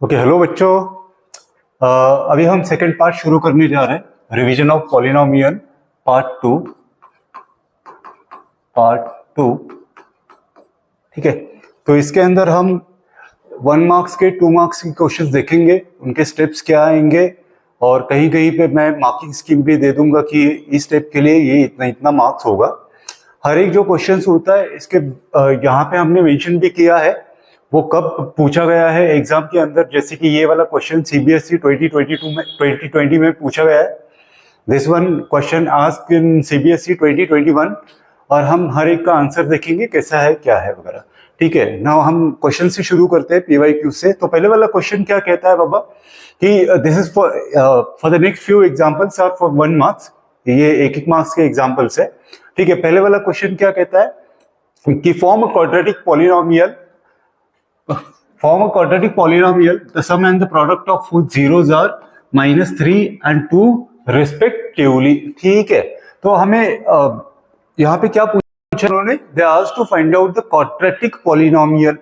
Okay hello बच्चों। अभी हम सेकंड पार्ट शुरू करने जा रहे हैं, revision of polynomial part two. ठीक है, तो इसके अंदर हम 1 मार्क्स के 2 मार्क्स के क्वेश्चंस देखेंगे, उनके स्टेप्स क्या आएंगे और कहीं कहीं पे मैं मार्किंग स्कीम भी दे दूंगा कि इस स्टेप के लिए ये इतना इतना मार्क्स होगा। हर एक जो क्वेश्चंस होता है इसके यहाँ पे हमने मेंशन भी किया है वो कब पूछा गया है एग्जाम के अंदर। जैसे कि ये वाला क्वेश्चन सीबीएसई 2020 में पूछा गया है। This one question asked in CBSE 2021 और हम हर एक का आंसर देखेंगे कैसा है क्या है वगैरह। ठीक है, नाउ हम क्वेश्चन से शुरू करते हैं पीवाईक्यू से। तो पहले वाला क्वेश्चन क्या कहता है बाबा कि this is for the next few examples are for 1 marks. ये एक मार्क्स के एग्जांपल्स है। ठीक है, पहले वाला क्वेश्चन क्या कहता है कि form a quadratic polynomial the sum and the product of whose zeros are -3 and 2 respectively। ठीक है, तो हमें यहाँ पे क्या पूछा उन्होंने, they asked to find out the quadratic polynomial।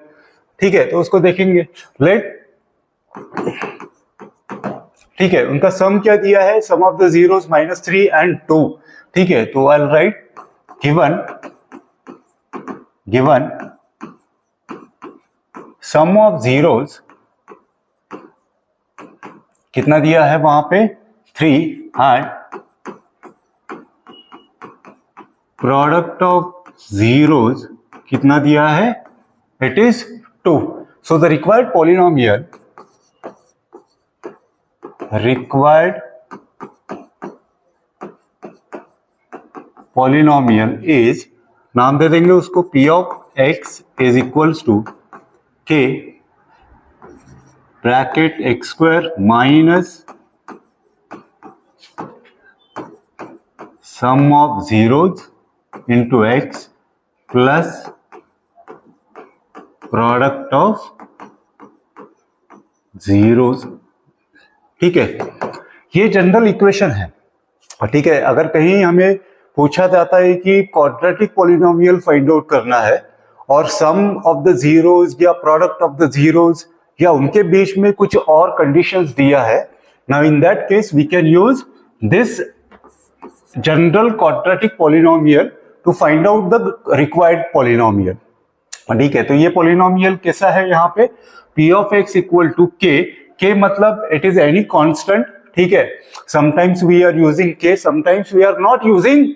ठीक है, तो उसको देखेंगे। ठीक है, उनका सम क्या दिया है, sum of the zeros -3 and 2। ठीक है, तो I write given sum of zeros कितना दिया है वहां पे 3 एंड प्रोडक्ट ऑफ जीरोस कितना दिया है, it is 2। So the required polynomial is, नाम दे देंगे उसको p of x is equals to k bracket x square minus sum of zeros into x plus product of zeros. ठीक है, ये जनरल इक्वेशन है। ठीक है, अगर कहीं हमें पूछा जाता है कि क्वाड्रेटिक पॉलिनोमियल फाइंड आउट करना है और सम ऑफ द जीरोज या प्रोडक्ट ऑफ द जीरोज या उनके बीच में कुछ और कंडीशंस दिया है, now in that case we can use this general quadratic polynomial to find out the required polynomial. ठीक है, तो ये पॉलिनोमियल कैसा है, यहाँ पे p of x equal to k मतलब इट इज एनी कांस्टेंट। ठीक है, sometimes we are using k, sometimes we are not using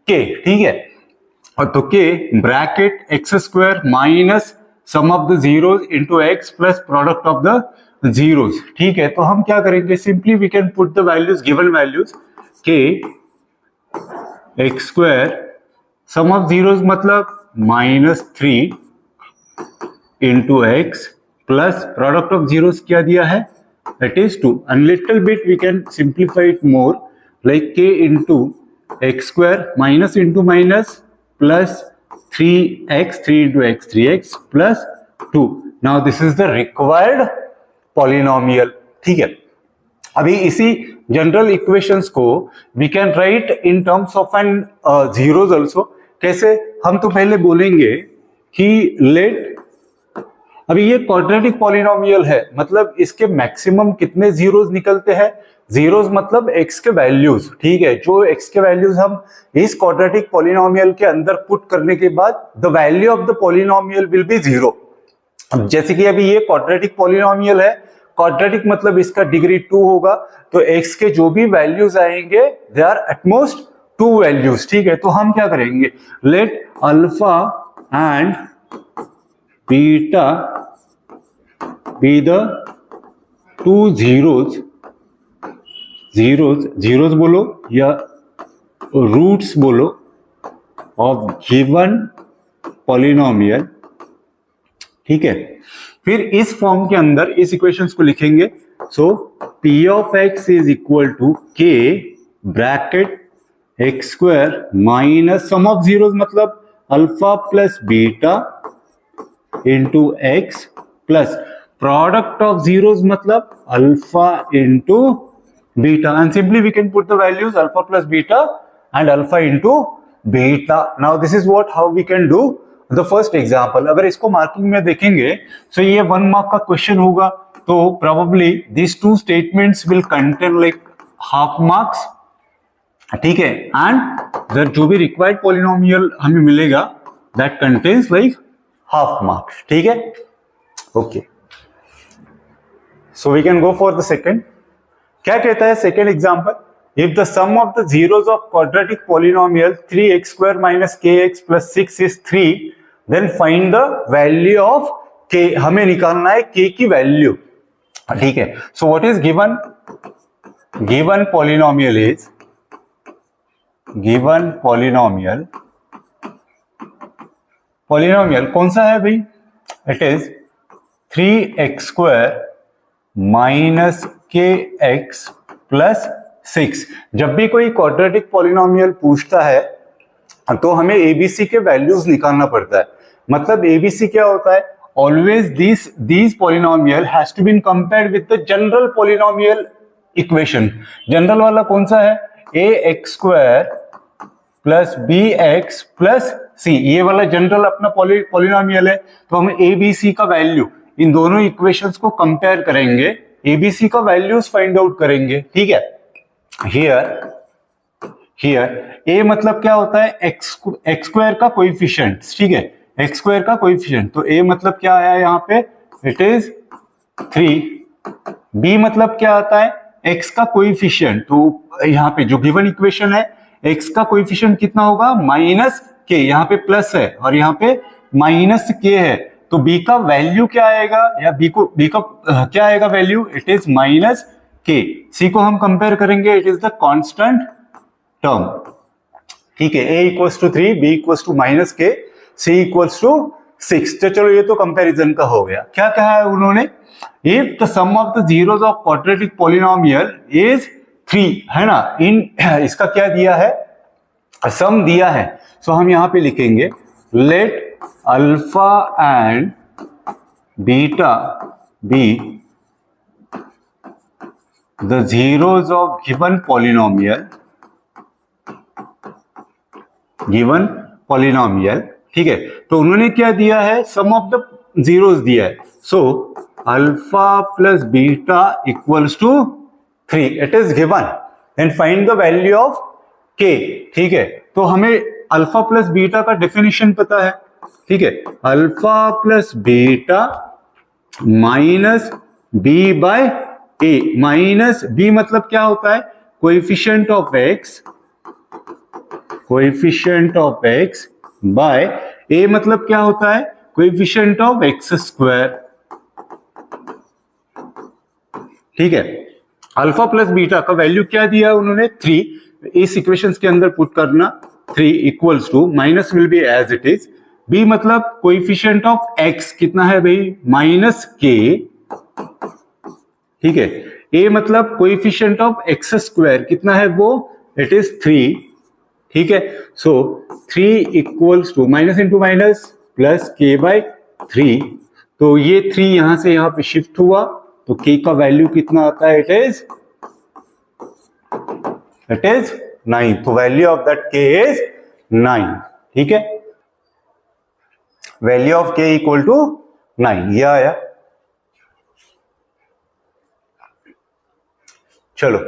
k। ठीक है, तो k bracket x square minus sum of the zeros into x plus product of the zeros. ठीक है, तो हम क्या करेंगे, simply we can put the values, given values k x square sum of zeros मतलब -3 into x plus product of zeros क्या दिया है, it is 2 and little bit we can simplify it more like k into x square minus into minus plus 3x 3 into x 3x plus 2। now this is the required polynomial। ठीक है, अभी इसी general equations को we can write in terms of n zeros also. कैसे, हम तो पहले बोलेंगे कि लेट, अभी ये क्वाड्रेटिक पॉलिनोमियल है मतलब इसके मैक्सिमम कितने जीरोज निकलते हैं, जीरोज मतलब x के वैल्यूज। ठीक है, जो x के वैल्यूज हम इस क्वाड्रेटिक पॉलिनोमियल के अंदर पुट करने के बाद the value of the polynomial will be 0। अब जैसे कि अभी ये क्वाड्रेटिक पॉलिनोमियल है, क्वाड्रेटिक मतलब इसका डिग्री 2 होगा, तो x के जो भी वैल्यूज आएंगे दे आर एटमोस्ट 2 वैल्यूज। ठीक है, तो हम क्या करेंगे, let alpha and beta be the 2 zeros बोलो या रूट्स बोलो ऑफ गिवन पॉलिनोमियल। ठीक है, फिर इस फॉर्म के अंदर इस इक्वेशंस को लिखेंगे। So p of x is equal to k bracket x square minus sum of zeros मतलब alpha plus beta into x plus product of zeros मतलब alpha into beta, and simply we can put the values alpha plus beta and alpha into beta। now this is how we can do the first example। अगर इसको marking में देखेंगे तो ये 1 mark का question होगा, तो probably these two statements will contain like half marks, ठीक है, एंड जो भी रिक्वायर्ड पॉलिनोमियल हमें मिलेगा that contains like half marks, ठीक है, okay. So we can go for the second. क्या कहता है second example, if the sum of the zeros of quadratic polynomial 3x square minus kx plus 6 is 3, then find the value of k। हमें निकालना है k की value, ठीक है। So what is given, given polynomial is, given polynomial, polynomial कौन सा है भाई, it is 3x square minus kx plus 6। जब भी कोई क्वाड्रेटिक पॉलिनोमियल पूछता है तो हमें एबीसी के वैल्यूज निकालना पड़ता है। मतलब एबीसी क्या होता है, always this polynomial has to been compared with the general polynomial equation. General वाला कौन सा है, ax square plus bx plus c, ये वाला जनरल अपना पॉलिनोमियल है। तो हम एबीसी का वैल्यू इन दोनों इक्वेशंस को कंपेयर करेंगे, एबीसी का वैल्यूज फाइंड आउट करेंगे, ठीक है। हियर ए मतलब क्या होता है, एक्स स्क्वायर का कोएफिशिएंट, ठीक है, एक्स स्क्वायर का कोएफिशिएंट। तो ए मतलब क्या आया यहाँ पे, इट इज 3। बी मतलब क्या आता है, एक्स का कोएफिशिएंट। तो यहाँ पे जो गिवन इक्वेशन है एक्स का कोएफिशिएंट कितना होगा, माइनस के, यहाँ पे प्लस है और यहाँ पे माइनस के है। तो बी का वैल्यू क्या आएगा, या बी का क्या आएगा value, it is minus k. सी को हम कंपेयर करेंगे, it is the constant term, ठीक है। A equals to 3, B equals to minus k, C equals to 6। तो चलो ये तो कंपैरिजन का हो गया। क्या कहा है उन्होंने, if the sum of the zeros of quadratic polynomial is 3, है ना, इन इसका क्या दिया है, सम दिया है। सो हम यहां पे लिखेंगे let alpha and beta be the zeros of given polynomial, given polynomial, ठीक है। तो उन्होंने क्या दिया है, सम ऑफ द जीरोस दिया है। So alpha plus beta equals to 3, it is given, then find the value of k, ठीक है। तो हमें अल्फा प्लस बीटा का डेफिनेशन पता है, ठीक है, alpha plus beta minus B by A. Minus B मतलब क्या होता है, coefficient of x, coefficient of x by A मतलब क्या होता है, कोएफिशिएंट ऑफ एक्स स्क्वायर, ठीक है। अल्फा प्लस बीटा का वैल्यू क्या दिया उन्होंने, 3। इस इक्वेशंस के अंदर पुट करना, 3 equals to, minus will be as it is, b मतलब कोएफिशिएंट ऑफ एक्स कितना है भाई, माइनस के, ठीक है। ए मतलब कोएफिशिएंट ऑफ एक्स स्क्वायर कितना है वो, इट इज 3, ठीक है। So 3 equals to minus into minus plus k by 3। तो ये 3 यहां से यहां पे शिफ्ट हुआ, तो k का वैल्यू कितना आता है, इट इज 9। तो value of that k is 9, ठीक है। Value of k equal to 9, ये आया। चलो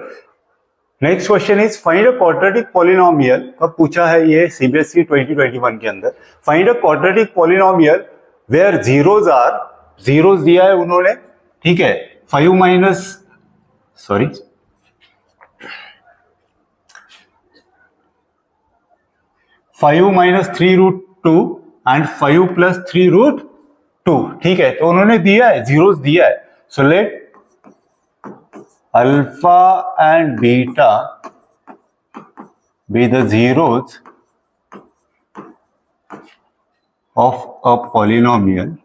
next question is find a quadratic polynomial. कब पूछा है ये, सीबीएसई 2021 के अंदर। Find a quadratic polynomial where zeros are, zeros दिया है उन्होंने, ठीक है, 5 minus 3 root 2 and 5 plus 3 root 2, ठीक है। तो उन्होंने दिया है, जीरोस दिया है। So let alpha and beta be the zeros of a polynomial,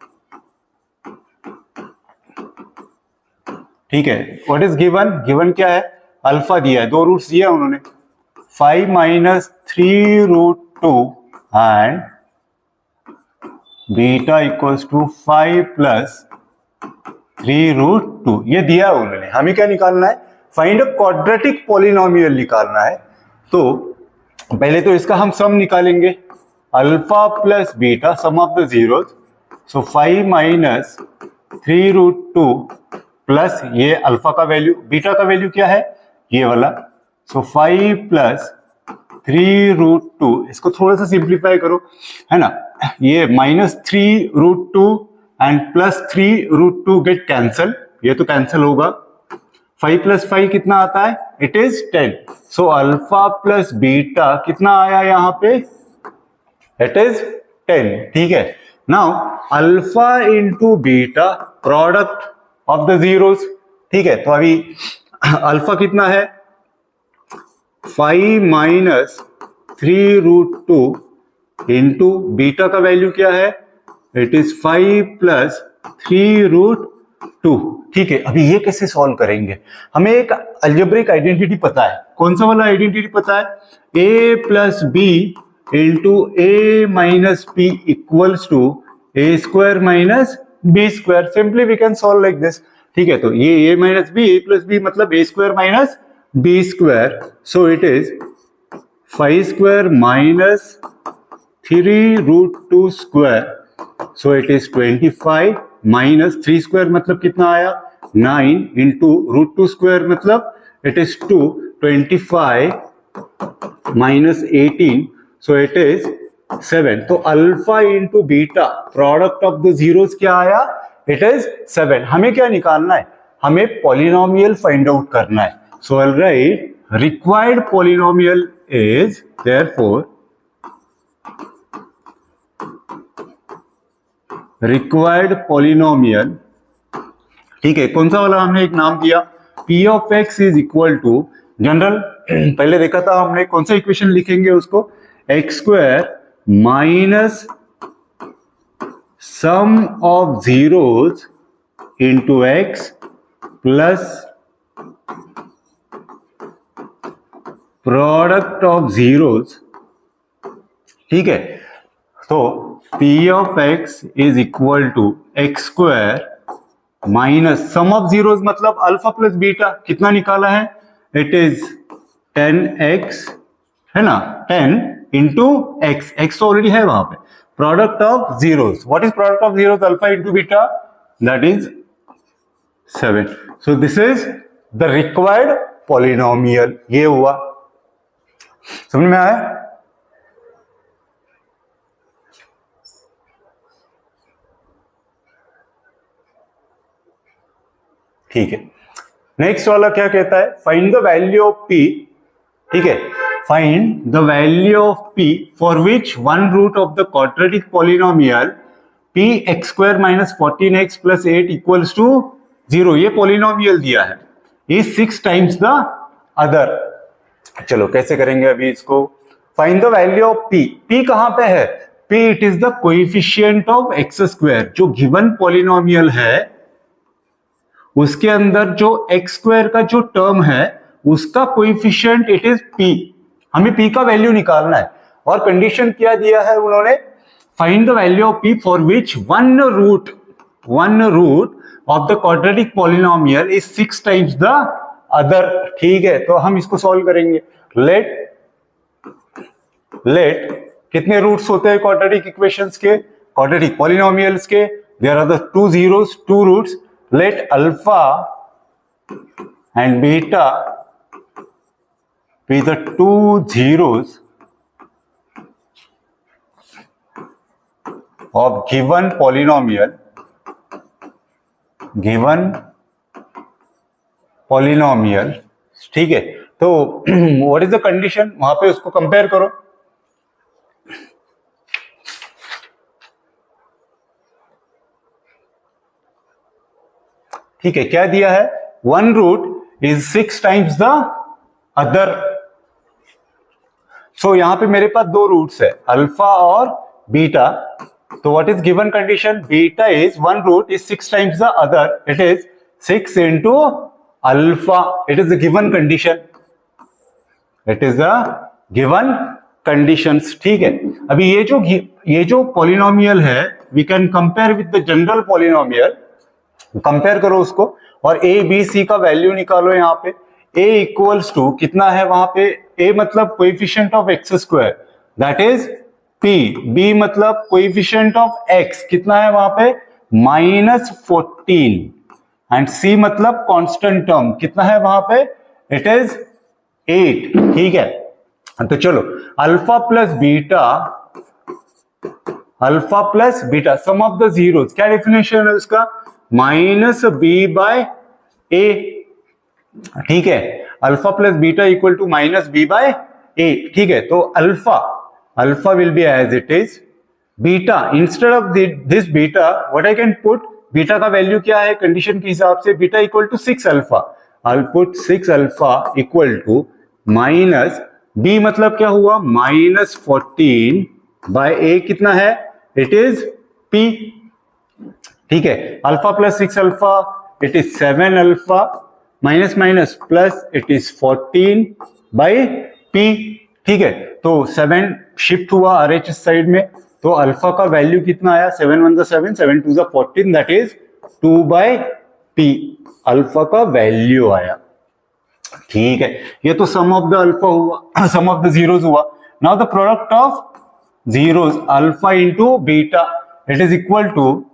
ठीक है। व्हाट इज गिवन, गिवन क्या है, अल्फा दिया है, 2 रूट्स दिया उन्होंने, 5 minus 3 root 2 and beta equals to 5 plus 3 root 2, ये दिया उन्होंने। हमें क्या निकालना है, फाइंड अ क्वाड्रेटिक पॉलिनोमियल निकालना है। तो पहले तो इसका हम सम निकालेंगे, alpha plus beta, sum of the zeros. So 5 minus 3 root 2 plus ये अल्फा का वैल्यू, बीटा का वैल्यू क्या है ये वाला, सो 5 प्लस 3√2, इसको थोड़ा सा सिंप्लीफाई करो, है ना, ये -3√2 एंड +3√2 गेट कैंसल, ये तो कैंसल होगा, 5 + 5 कितना आता है, it is 10, so alpha plus beta कितना आया यहाँ पे, इट इज 10, ठीक है। Now alpha into beta product of the zeros, ठीक है, तो अभी अल्फा कितना है 5 माइनस 3√2 इंटू बीटा का वैल्यू क्या है, इट इज 5 प्लस 3√2, ठीक है। अभी ये कैसे सॉल्व करेंगे, हमें एक अलजेब्रिक आइडेंटिटी पता है, कौन सा वाला आइडेंटिटी पता है, a plus B into A minus P equals to A square minus B square, simply we can solve like this, ठीक है। तो ये a minus B, A plus B मतलब A square minus B square, so it is 5 square minus 3√2 square, so it is 25 minus 3 square मतलब कितना आया 9 into √2 square मतलब it is 2, 25 minus 18, so it is 7, तो alpha into beta product of the zeros क्या आया, it is 7। हमें क्या निकालना है, हमें पॉलिनोमियल फाइंड आउट करना है, so I write required polynomial is therefore required polynomial, ठीक है, कौन सा वाला हमने एक नाम दिया, p of x is equal to, general पहले देखा था हमने, कौन सा इक्वेशन लिखेंगे उसको, x square minus sum of zeros into x plus product of zeros, ठीक है। तो p of x is equal to x square minus sum of zeros मतलब अल्फा प्लस बीटा, कितना निकाला है, इट इज 10x, है ना, 10 इंटू एक्स, एक्स तो ऑलरेडी है वहां पे, product of zeros, what is product of zeros, alpha into beta, that is 7, so this is the required polynomial, ये हुआ, समझ में आया, ठीक है। नेक्स्ट वाला क्या कहता है, find the value of p, ठीक है, find the value of p for which one root of the quadratic polynomial p x square minus 14x plus 8 equals to 0, ये पॉलिनोमियल दिया है, इज 6 टाइम्स द अदर। चलो कैसे करेंगे अभी इसको, find the value of p, p कहां पे है, p it is the coefficient of x square, जो गिवन पॉलिनोमियल है उसके अंदर जो x स्क्वायर का जो टर्म है उसका कोएफिशिएंट इट इज p, हमें p का वैल्यू निकालना है, और कंडीशन क्या दिया है उन्होंने, find the value of p for which one root of the quadratic polynomial is 6 times the other, ठीक है। तो हम इसको सॉल्व करेंगे, लेट कितने रूट्स होते हैं क्वाड्रेटिक इक्वेशंस के, क्वाड्रेटिक पॉलिनोमियल्स के, there are the 2 zeros 2 roots, let alpha and beta be the 2 zeros of given polynomial, ठीक है। तो व्हाट इज द कंडीशन, वहां पे उसको कंपेयर करो, ठीक है, क्या दिया है, one root is 6 times the other, so यहां पे मेरे पास 2 रूट्स है अल्फा और बीटा, तो what is given condition, beta is one root is 6 times the other, it is 6 into alpha, it is the given condition, it is the given conditions, ठीक है। अभी ये जो पॉलिनोमियल है we can compare with the general polynomial, compare करो उसको, और a b c का वैल्यू निकालो, यहाँ पे a इक्वल्स टू कितना है, वहां पे a मतलब coefficient of x square that is p, b मतलब कोएफिशिएंट ऑफ x कितना है वहां पे -14, एंड सी मतलब कांस्टेंट टर्म कितना है वहां पे, इट इज 8, ठीक है। तो चलो alpha plus beta sum of the zeros, क्या डेफिनेशन है उसका, माइनस बी बाय ए, ठीक है। Alpha plus beta equal to minus B by A, ठीक है। तो alpha will be as it is, beta instead of this beta what I can put, beta का value क्या है कंडीशन के हिसाब से, beta equal to 6 alpha, I put 6 alpha equal to minus B मतलब क्या हुआ माइनस 14 बाय ए कितना है, इट इज पी, ठीक है। Alpha plus 6 alpha it is 7 alpha minus minus plus it is 14 bye p, ठीक है। तो 7 शिफ्ट हुआ आरएचएस साइड में, तो अल्फा का वैल्यू कितना आया, 7 1 7 7 2 14, that is 2 by P, alpha का वैल्यू आया, ठीक है। ये तो सम ऑफ द अल्फा हुआ, सम ऑफ द जीरोस हुआ। Now the product of zeros alpha into beta it is equal to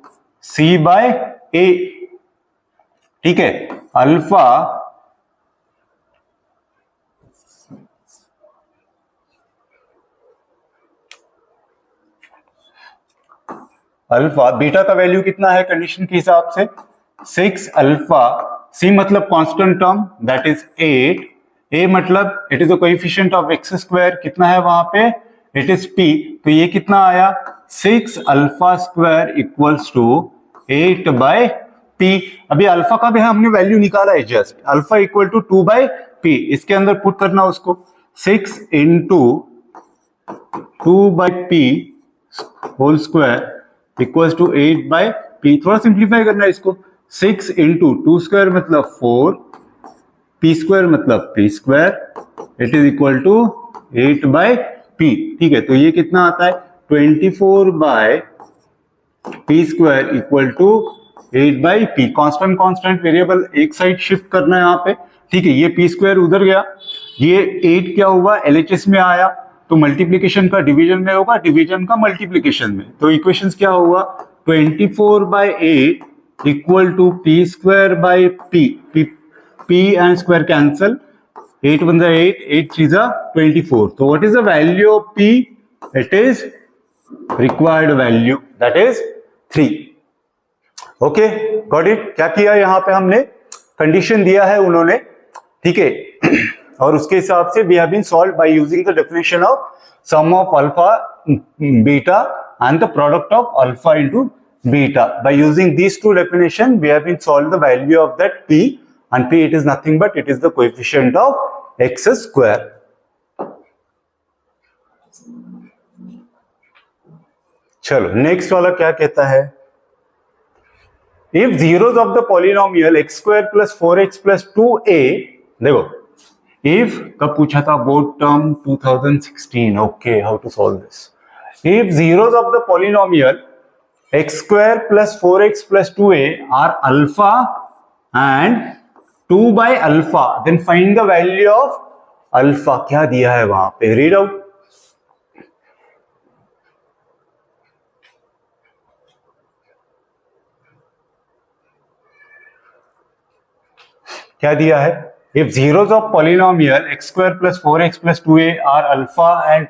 C by A, ठीक है। अल्फा बीटा का वैल्यू कितना है कंडीशन के हिसाब से 6 अल्फा, सी मतलब कांस्टेंट टर्म दैट इज 8, ए मतलब it is the coefficient of X square, कितना है वहां पे, इट इज पी, तो ये कितना आया 6 alpha square equals to 8 by p. अभी अल्फा का भी हमने वैल्यू निकाला है just, alpha equal to 2 by p, इसके अंदर पुट करना उसको, 6 into 2 by p whole square equals to 8 by p, थोड़ा सिंप्लीफाई करना है इसको, 6 इंटू 2 स्क्वायर मतलब 4, पी स्क्वायर मतलब p square, it is equal to 8 by p, ठीक है। तो ये कितना आता है 24 by p square equal to 8 by p, constant constant variable एक साइड शिफ्ट करना है यहाँ पे, ठीक है। ये पी स्क्वायर उधर गया, ये 8 क्या हुआ एलएचएस में आया, तो मल्टीप्लीकेशन का डिवीजन में होगा, डिवीजन का मल्टीप्लीकेशन में, तो इक्वेशंस क्या हुआ 24 by 8 equal to p square by p, p and square cancel, 8 1 8, 8 3 24, तो what is the value of p, it is required value that is 3, okay got it. क्या किया यहाँ पे हमने, कंडीशन दिया है उन्होंने, ठीक है, और उसके हिसाब से we have been solve by using the definition of sum of alpha beta and the product of alpha into beta. By using these two definition we have been solved the value of that p, and p it is nothing but it is the coefficient of x square. चलो next वाला क्या कहता है, if zeros of the polynomial x square plus 4x plus 2a, देखो if कब पूछा था board term 2016, okay how to solve this, if zeros of the polynomial x square plus 4x plus 2a are alpha and 2 by alpha, then find the value of alpha, क्या दिया है वहां पे, read out, क्या दिया है, if zeros of polynomial x square plus 4x plus 2a are alpha and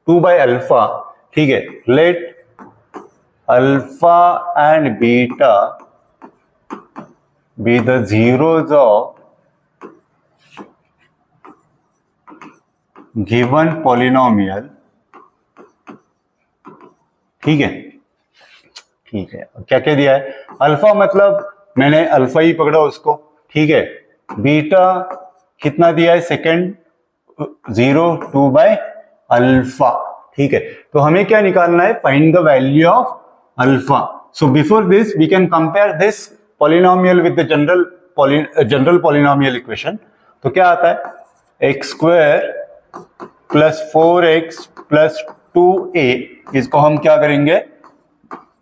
2 by alpha, ठीक है, let alpha and beta be the zeros of given polynomial, ठीक है, ठीक है। क्या क्या दिया है, अल्फा मतलब मैंने अल्फा ही पकड़ा उसको, ठीक है, बीटा कितना दिया है सेकेंड 0 2 बाय अल्फा, ठीक है। तो हमें क्या निकालना है, find the value of alpha. So before this we can compare this polynomial with the general polynomial equation. तो क्या आता है x square plus 4x plus 2a, इसको हम क्या करेंगे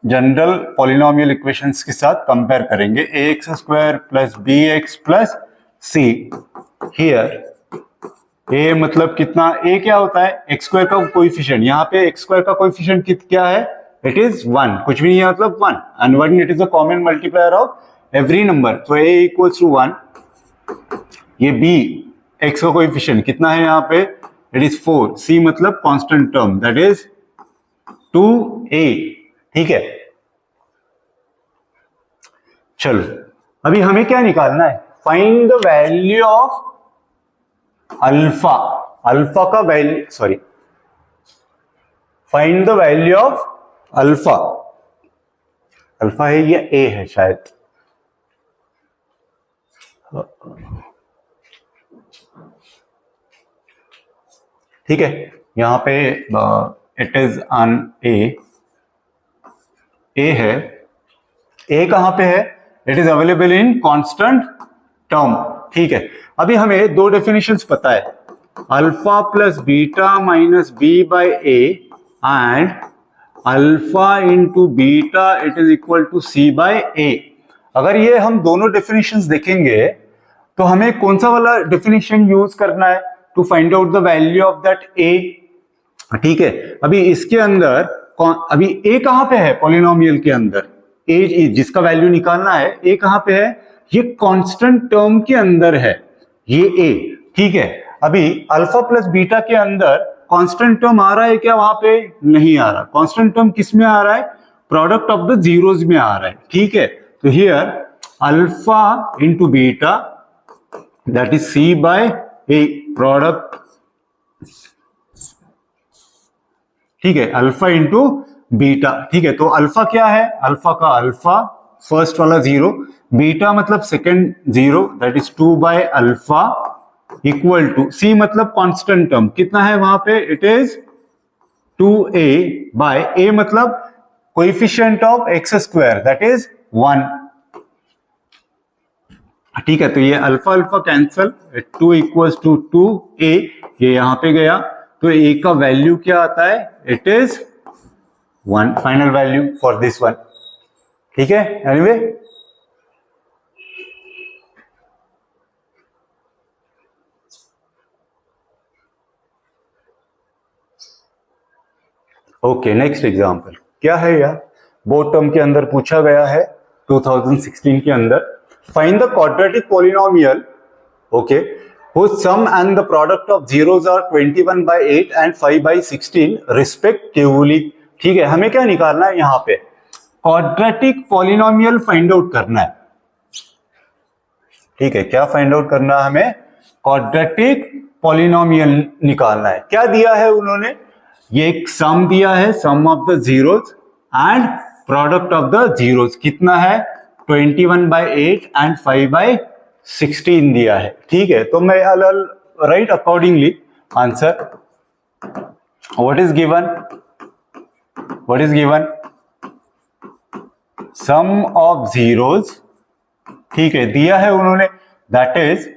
जनरल पॉलिनोमियल इक्वेशंस के साथ कंपेयर करेंगे, ax square plus bx plus c, here a मतलब कितना, a क्या होता है x स्क्वायर का कोएफिशिएंट, यहाँ पे x स्क्वायर का कोएफिशिएंट क्या है, इट इज 1, कुछ भी नहीं है मतलब 1, and 1 it is a common multiplier of every number, तो a इक्वल्स टू 1, ये b x का कोएफिशिएंट कितना है यहाँ पे, इट इज 4, c मतलब constant term that is 2a, ठीक है। चलो अभी हमें क्या निकालना है, find the value of alpha, alpha का value, sorry, find the value of alpha, alpha है या ए है शायद, ठीक है, यहां पे इट इज ऑन ए है, ए कहां पे है, it is available in constant term, ठीक है। अभी हमें दो डेफिनेशंस पता है, alpha plus beta minus B by A and alpha into beta it is equal to C by A. अगर ये हम दोनों डेफिनेशंस देखेंगे तो हमें कौन सा वाला डेफिनेशन यूज करना है to find out the value of that A, ठीक है। अभी इसके अंदर अभी ए कहां पे है पॉलिनोमियल के अंदर, ए जिसका वैल्यू निकालना है, ए कहां पे है, ये कांस्टेंट टर्म के अंदर है ये ए, ठीक है। अभी अल्फा प्लस बीटा के अंदर कांस्टेंट टर्म आ रहा है क्या, वहां पे नहीं आ रहा, कांस्टेंट टर्म किस में आ रहा है, प्रोडक्ट ऑफ द जीरोज में आ रहा है, ठीक है। तो here alpha into beta that is c by a product, ठीक है, अल्फा इंटू बीटा, ठीक है। तो अल्फा क्या है, अल्फा का अल्फा फर्स्ट वाला 0, बीटा मतलब second 0 that is 2 by alpha equal to C मतलब कांस्टेंट टर्म कितना है वहां पे, it is 2a by a मतलब coefficient of X square that is 1, ठीक है। तो ये alpha alpha cancel, 2 equals to 2a, ये यहां पे गया, तो a का वैल्यू क्या आता है, it is 1, final value for this one, ठीक है। एनीवे ओके, नेक्स्ट एग्जांपल क्या है यार, बोर्ड टर्म के अंदर पूछा गया है 2016 के अंदर, find the quadratic polynomial, okay, whose sum and the product of zeros are 21/8 and 5/16 respectively, ठीक है। हमें क्या निकालना है यहां पे, क्वाड्रेटिक पॉलिनोमियल फाइंड आउट करना है, ठीक है। क्या फाइंड आउट करना है हमें, क्वाड्रेटिक पॉलिनोमियल निकालना है। क्या दिया है उन्होंने, ये एक सम दिया है, sum of the zeros and product of the zeros कितना है, 21/8 एंड 5/16 दिया है, ठीक है। तो मैं write accordingly answer, what is given, what is given, sum of zeros, ठीक है, दिया है उन्होंने दैट इज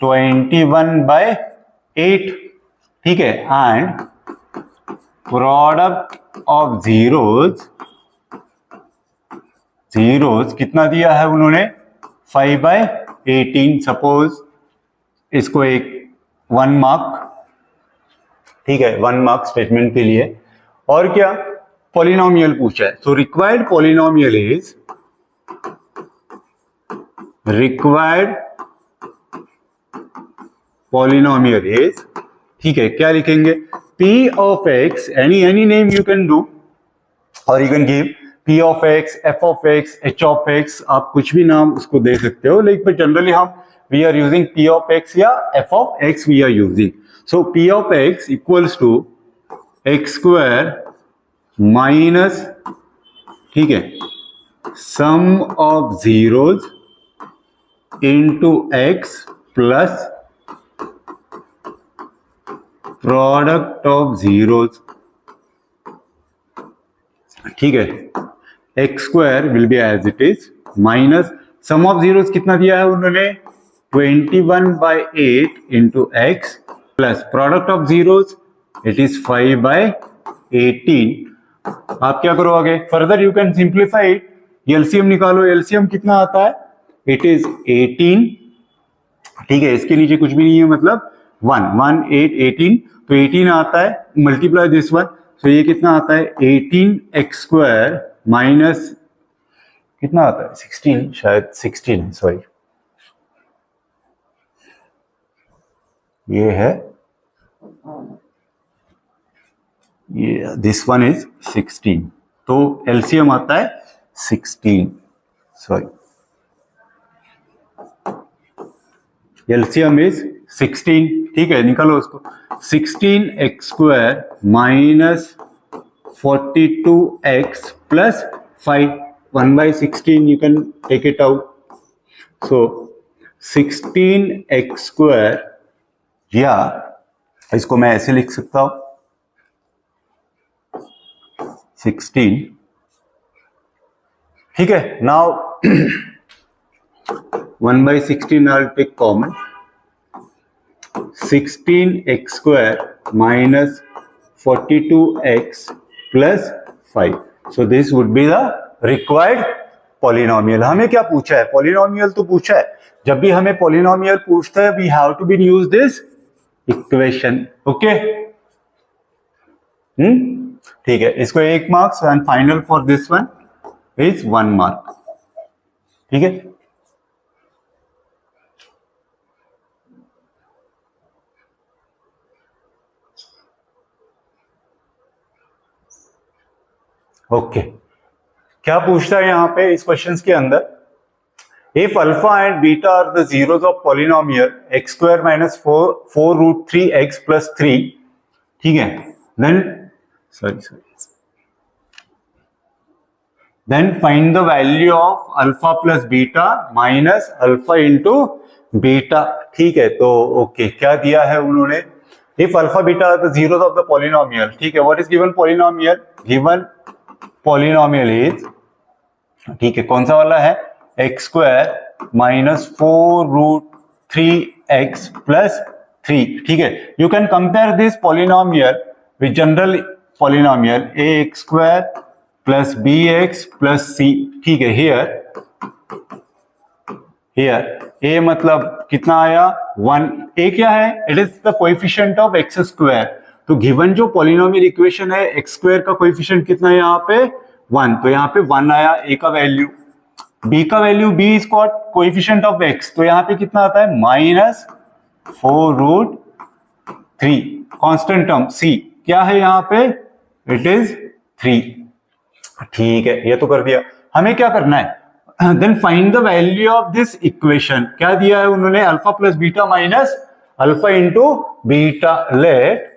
21/8, ठीक है, and product of zeros, zeros कितना दिया है उन्होंने, 5/18, सपोज इसको एक 1 मार्क, ठीक है, 1 मार्क स्टेटमेंट के लिए। और क्या पॉलिनोमियल पूछा है, तो required polynomial is, required polynomial is, ठीक है, क्या लिखेंगे, p of x, any name you can do, or you can give p of x, f of x, h of x, आप कुछ भी नाम उसको दे सकते हो, लेकिन जनरली हम we are using p of x या f of x we are using, so p of x equals to x square minus, ठीक है, sum of zeros into x plus product of zeros, ठीक है, x square will be as it is minus sum of zeros कितना दिया है उन्होंने, 21/8 into x plus product of zeros it is 5/18। आप क्या करो आगे, further you can simplify it, LCM निकालो, एलसीएम कितना आता है, इट इज 18, ठीक है, इसके नीचे कुछ भी नहीं है, मतलब 1 1 8 18, तो 18 आता है, मल्टीप्लाई दिस वन, तो ये कितना आता है 18x² माइनस कितना आता है 16, शायद 16 है, सॉरी ये है, ये दिस वन इज 16, तो एलसीएम आता है 16, सॉरी एलसीएम इज 16, ठीक है निकालो उसको। 16x² minus 42x plus 5, 1/16 you can take it out, so 16x² या इसको मैं ऐसे लिख सकता हूं 16, ठीक है। Now 1/16 I'll take common, 16x² minus 42x plus 5, so this would be the required polynomial। हमें क्या पूछा है, polynomial तो पूछा है, जब भी हमें polynomial पूछता है we have to be use this equation, okay? ठीक है, इसको 1 marks and final for this one is 1 mark, ठीक है। ओके क्या पूछता है यहां पे इस क्वेश्चंस के अंदर, if alpha and beta are the zeros of polynomial x² minus 4√3x plus 3, ठीक है, then find the value of alpha plus beta minus alpha into beta, ठीक है। तो ओके क्या दिया है उन्होंने, if alpha beta are the zeros of the polynomial, ठीक है, what is given polynomial, given polynomial is, ठीक है कौन सा वाला है, x² माइनस 4√3x प्लस 3, ठीक है। You can compare this polynomial with general polynomial ax² plus bx plus c, ठीक है। हियर a मतलब कितना आया 1, a क्या है, it is the coefficient of x², तो गिवन जो पॉलिनोमियल इक्वेशन है x² का कोएफिशिएंट कितना है यहाँ पे 1, तो यहाँ पे 1 आया a का वैल्यू, b का value b is called coefficient of x, तो यहाँ पे कितना आता है माइनस 4√3, कांस्टेंट टर्म c क्या है यहाँ पे, इट इज 3, ठीक है ये तो कर दिया। हमें क्या करना है, then find the value of this equation, क्या दिया है उन्होंने, alpha plus beta minus alpha into beta, let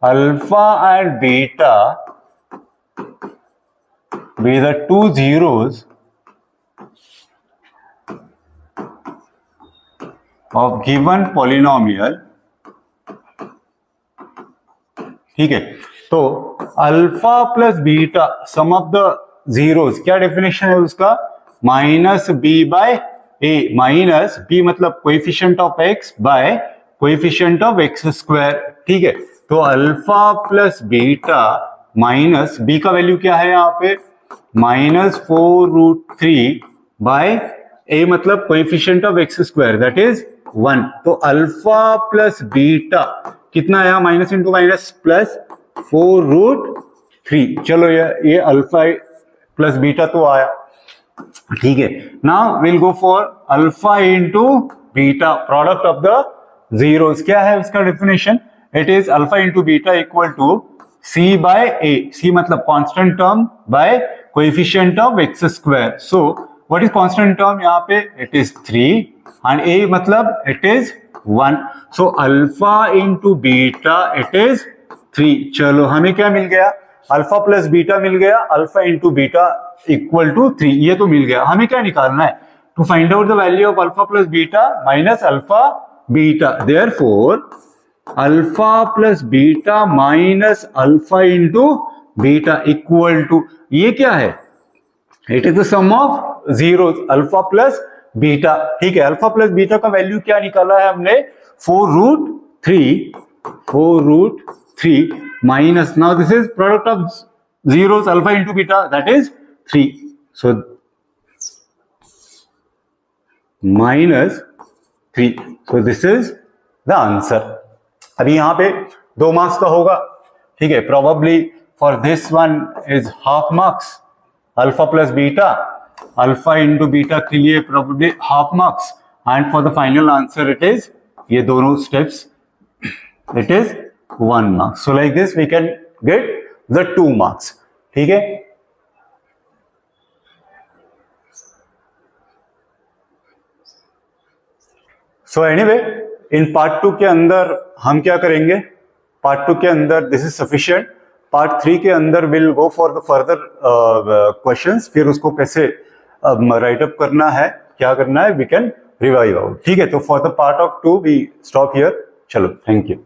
alpha and beta be the two zeros of given polynomial, ठीक है। तो alpha plus beta sum of the zeros, क्या definition है उसका, minus B by A, minus B मतलब coefficient of x by coefficient of x², ठीक है। तो alpha plus beta minus b का वैल्यू क्या है यहाँ पे माइनस 4√3 बाय ए मतलब coefficient of x², that is 1, तो अल्फा प्लस बीटा कितना आया, माइनस इंटू माइनस प्लस 4√3, चलो ये अल्फा प्लस बीटा तो आया, ठीक है। Now will go for alpha into beta, product of the zeros, क्या है उसका definition, it is alpha into beta equal to c by a, c मतलब constant term by coefficient of x², so what is constant term यहाँ पे, it is 3 and a मतलब it is 1, so alpha into beta it is 3, चलो हमें क्या मिल गया, alpha plus beta मिल गया, alpha into beta equal to 3, ये तो मिल गया। हमें क्या निकालना है, to find out the value of alpha plus beta minus alpha beta, therefore alpha plus beta minus alpha into beta equal to, ये क्या है, it is the sum of zeros alpha plus beta, ठीक है। Alpha plus beta का value क्या निकाला है हमने 4√3 minus, now this is product of zeros alpha into beta, that is 3, so minus 3, so this is the answer. अभी यहां पे 2 मार्क्स का होगा, ठीक है, probably for this one is half marks alpha plus beta alpha into beta के लिए probably half marks, and for the final answer it is ये दोनों steps it is 1 mark. So like this we can get the 2 marks. ठीक है, so anyway in part 2 के अंदर हम क्या करेंगे, पार्ट 2 के अंदर दिस इज सफिशिएंट, पार्ट 3 के अंदर will go for the further questions, फिर उसको कैसे राइट अप करना है, क्या करना है, वी कैन रिवाइव आउट. ठीक है, तो for the part of 2 we stop here. चलो, थैंक यू.